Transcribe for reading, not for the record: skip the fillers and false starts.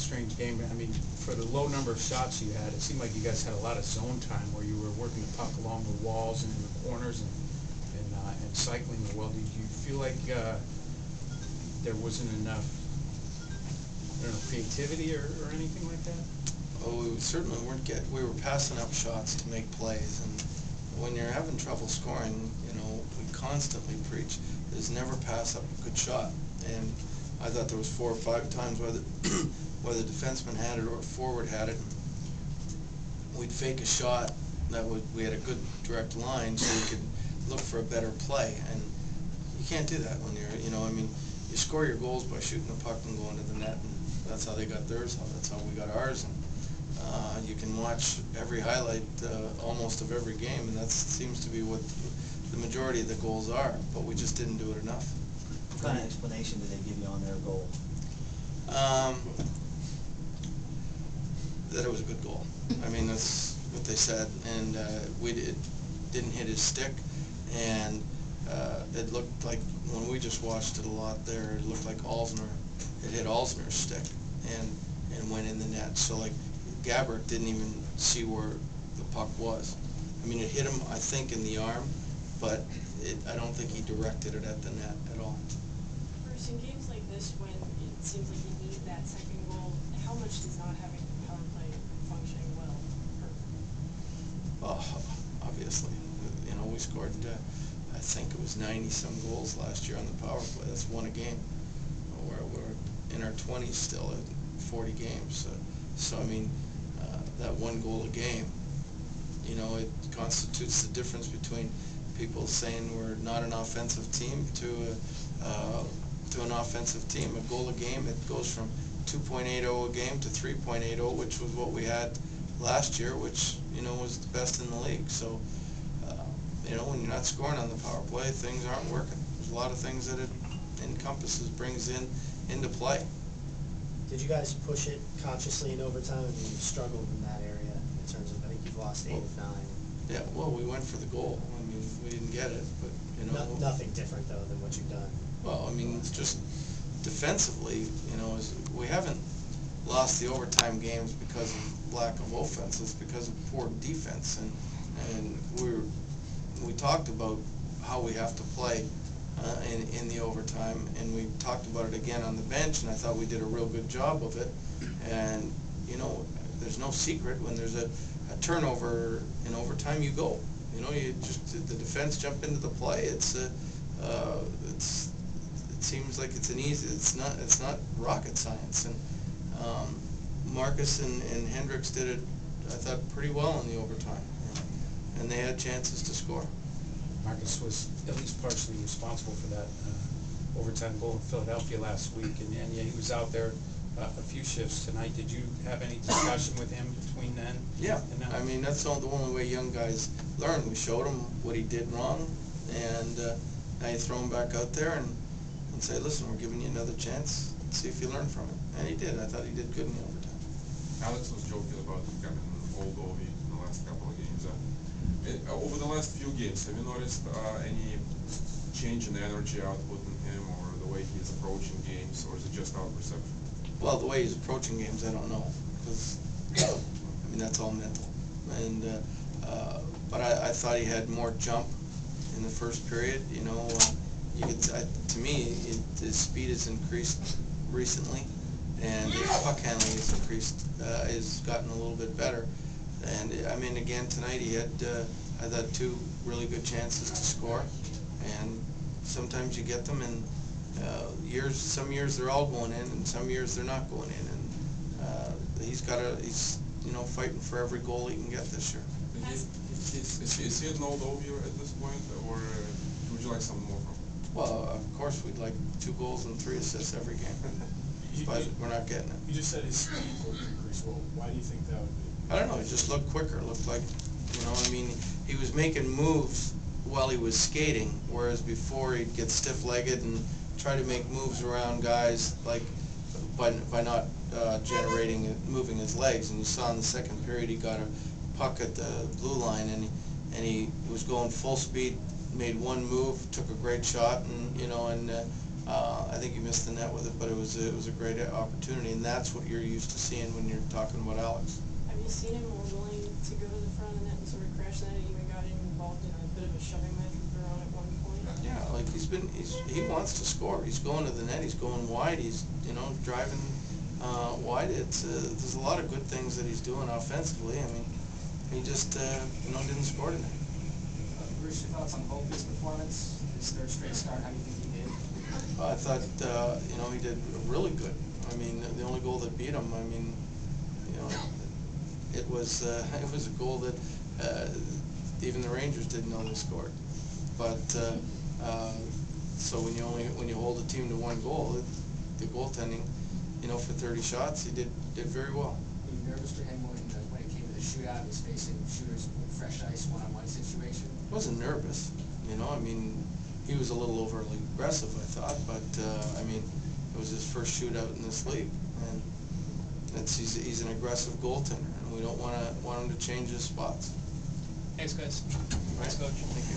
strange game. I mean, for the low number of shots you had, it seemed like you guys had a lot of zone time where you were working the puck along the walls and in the corners and cycling the well. Did you feel like there wasn't enough, I don't know, creativity or anything like that? Oh, we certainly weren't we were passing up shots to make plays, and when you're having trouble scoring, you know, we constantly preach is never pass up a good shot. And I thought there was 4 or 5 times where the defenseman had it or a forward had it. We'd fake a shot that we had a good direct line so we could look for a better play, and you can't do that when you're, you know, I mean, you score your goals by shooting the puck and going to the net, and that's how they got theirs, that's how we got ours. And you can watch every highlight almost of every game, and that seems to be what the majority of the goals are, but we just didn't do it enough. What kind of explanation did they give you on their goal? That it was a good goal. I mean, that's what they said, and it didn't hit his stick, and it looked like, when we just watched it a lot there, it looked like it hit Alsner's stick and went in the net. So like Gabbert didn't even see where the puck was. I mean, it hit him, I think, in the arm, but I don't think he directed it at the net at all. Bruce, in games like this, when it seems like you need that second goal, how much does not having the power play functioning well hurt? Well, obviously, you know, we scored, I think it was 90-some goals last year on the power play. That's one a game. We're in our 20s still at 40 games. So I mean, that 1 goal a game, you know, it constitutes the difference between people saying we're not an offensive team to an offensive team. A goal a game, it goes from 2.80 a game to 3.80, which was what we had last year, which, you know, was the best in the league. So, you know, when you're not scoring on the power play, things aren't working. There's a lot of things that it encompasses, brings into play. Did you guys push it consciously in overtime? I mean, you struggled in that area in terms of, I think you've lost 8 of 9. Yeah, well, we went for the goal. I mean, we didn't get it, but, you know. Nothing different, though, than what you've done. Well, I mean, it's just defensively, you know, we haven't lost the overtime games because of lack of offense. It's because of poor defense, and we talked about how we have to play in the overtime, and we talked about it again on the bench, and I thought we did a real good job of it. And, you know, there's no secret when there's a turnover in overtime, you go. You know, you just, the defense jump into the play. It seems like it's not rocket science. And Marcus and Hendricks did it, I thought, pretty well in the overtime, and they had chances to score. Marcus was at least partially responsible for that overtime goal in Philadelphia last week, and yeah, he was out there a few shifts tonight. Did you have any discussion with him between then? Yeah, and now? I mean, that's the only way young guys learn. We showed him what he did wrong, and now you throw him back out there and say, listen, we're giving you another chance. See if you learn from it. And he did. I thought he did good in the overtime. Alex was joking about becoming an old Ovi in the last couple of games. Over the last few games, have you noticed any change in the energy output in him, or the way he's approaching games, or is it just our perception? Well, the way he's approaching games, I don't know, because I mean, that's all mental. And but I thought he had more jump in the first period. You know, you could, to me, his speed has increased recently, and his puck handling has increased, has gotten a little bit better. And I mean, again tonight he had, I thought, 2 really good chances to score, and sometimes you get them, and some years they're all going in, and some years they're not going in, and he's you know, fighting for every goal he can get this year. Is he an old Ovi at this point, or would you like some more from him? Well, of course we'd like 2 goals and 3 assists every game, but we're not getting it. You just said his speed will increase. Well, why do you think that would be? I don't know, he just looked quicker, looked like, you know, I mean, he was making moves while he was skating, whereas before he'd get stiff-legged and try to make moves around guys, like, by not moving his legs. And you saw in the second period he got a puck at the blue line, and he was going full speed, made 1 move, took a great shot, and, you know, and I think he missed the net with it, but it was a great opportunity, and that's what you're used to seeing when you're talking about Alex. Have you seen him more willing to go to the front of the net and sort of crash the net, even got him involved in a bit of a shoving match with Boudreau at one point? Yeah, like he wants to score. He's going to the net. He's going wide. He's driving wide. There's a lot of good things that he's doing offensively. I mean, he just didn't score tonight. Bruce, your thoughts on Volpe's performance? His third straight start. How do you think he did? I thought he did really good. I mean, the only goal that beat him, I mean, it was a goal that even the Rangers didn't know they scored. But so when you hold a team to one goal, the goaltending, for 30 shots, he did very well. Were you nervous for him when it came to the shootout? He was facing shooters with fresh ice, one-on-one situation. I wasn't nervous. I mean, he was a little overly aggressive, I thought, but I mean, it was his first shootout in this league, and he's an aggressive goaltender, and we don't want him to change his spots. Thanks, guys. Right? Thanks, Coach. Thank you.